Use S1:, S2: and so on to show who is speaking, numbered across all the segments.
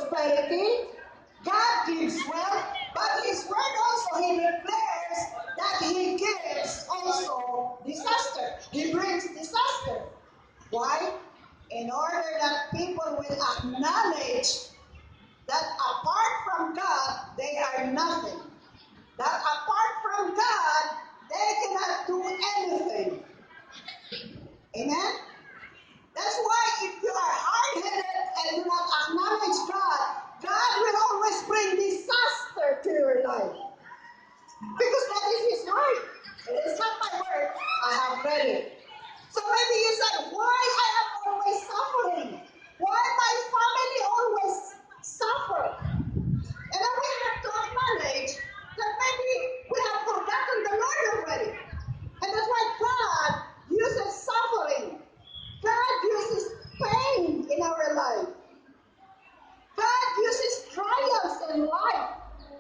S1: prosperity, God gives wealth, but His word also, He declares that He gives also disaster. He brings disaster. Why? In order that people will acknowledge that apart from God, they are nothing. That apart from God, they cannot do anything. Amen? That's why if you are hard-headed and do not acknowledge God, God will always bring disaster to your life. Because that is His word. It is not my word. I have read it. So maybe you said, why I am always suffering? Why my family always suffer? And then we have to acknowledge that maybe we have forgotten the Lord already. And that's why God uses suffering. God uses pain in our life. God uses trials in life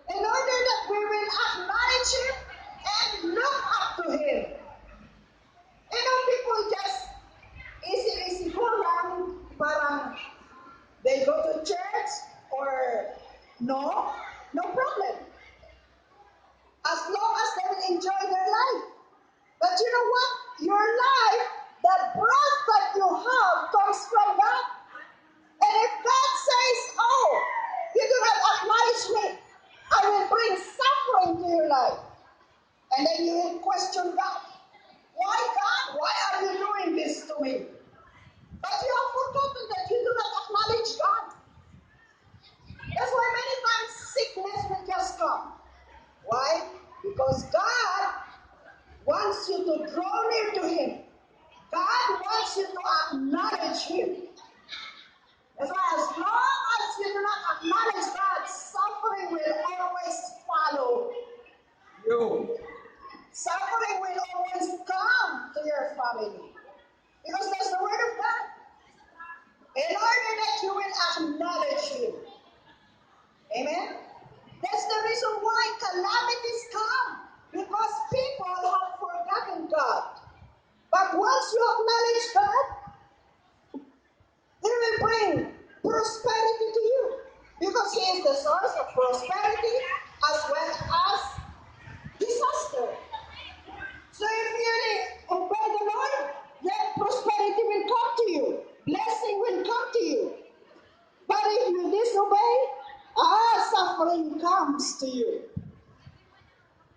S1: in order that we will acknowledge Him and look up to Him. You know, people just easy go lang, parang they go to church or no problem. As long as they will enjoy their life. But you know what? Your life, the breath that you have comes from God. And if God says, oh, you do not acknowledge me, I will bring suffering to your life. And then you will question God. Why, God? Why are you doing this to me? But you have forgotten that you do not acknowledge God. That's why many times sickness will just come. Why? Because God wants you to draw near to Him. God wants you to acknowledge Him. That's why as long as you do not acknowledge God, suffering will always follow you. Suffering will always come to your family. Because that's the word of God. In order that you will acknowledge Him. Amen? That's the reason why calamities come. Because people have forgotten God. But once you acknowledge God, He will bring prosperity to you. Because He is the source of prosperity as well as disaster. So if you obey the Lord, then prosperity will come to you. Blessing will come to you. But if you disobey, suffering comes to you.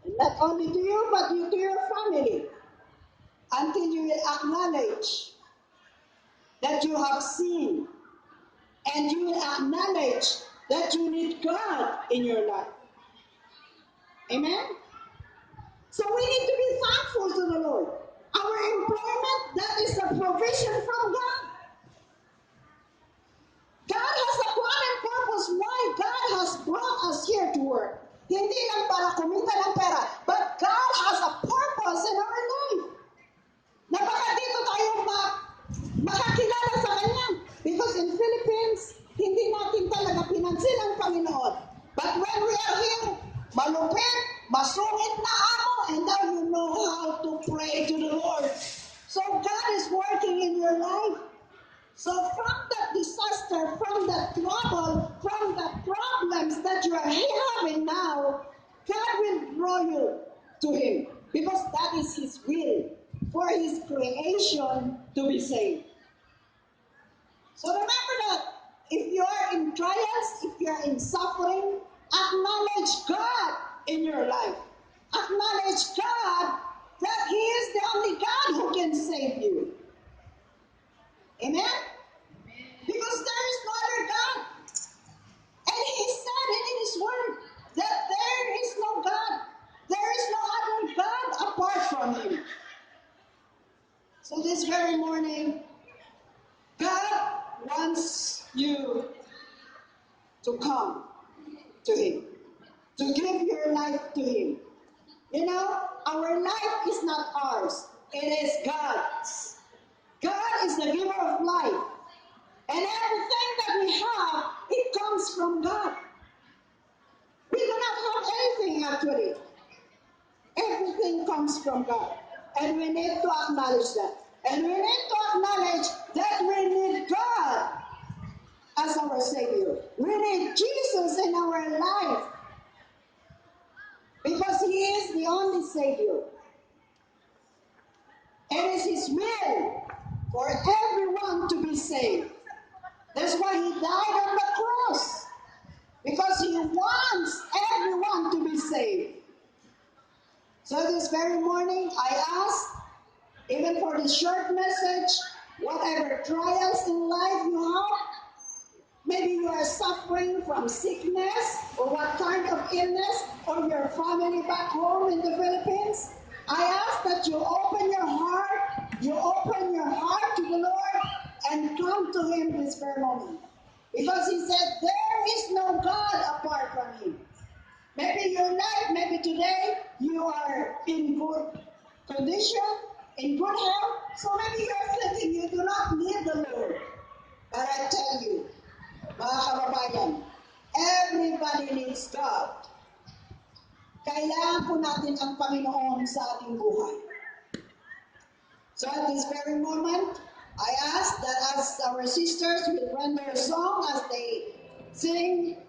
S1: And not only to you, but to your family. Until you will acknowledge that you have sinned. And you will acknowledge that you need God in your life. Amen? So we need to be thankful to the Lord. Our employment, that is a provision from God. God has a plan and purpose why God has brought us here to work. Hindi lang para kumita ng pera, but God has a purpose in our life. Na baka dito tayo makakilala sa Kanya. Because in Philippines, hindi natin talaga pinansin ang Panginoon. But when we are here, malupit, masungit na ako, and now you know how to pray to the Lord. So God is working in your life. So from that disaster, from that trouble, from the problems that you are having now, God will draw you to Him. Because that is His will for His creation to be saved. So remember that if you are in trials, if you are in suffering, acknowledge God in your life. Acknowledge God that He is the only God who can save you. Amen? Because there is no other God. And He said it in His word that there is no God. There is no other God apart from Him. So this very morning, God wants you to come to Him, to give your life to Him. You know, our life is not ours. It is God's. God is the giver of life. And everything that we have, it comes from God. We do not have anything actually. Everything comes from God. And we need to acknowledge that. And we need to acknowledge that we need God as our Savior. We need Jesus in our life because He is the only Savior. It is His will for everyone to be saved. That's why He died on the cross, because He wants everyone to be saved. So this very morning, I ask, even for this short message, whatever trials in life you have, maybe you are suffering from sickness or what kind of illness, or your family back home in the Philippines, I ask that you open your heart to the Lord and come to Him this very moment. Because He said, there is no God apart from Him. Maybe your life, maybe today, you are in good condition, in good health, so maybe you're thinking you do not need the Lord. But I tell you, mga kababayan, everybody needs God. Kailangan po natin ang Panginoon sa ating buhay. So at this very moment, I ask that as our sisters will render a song as they sing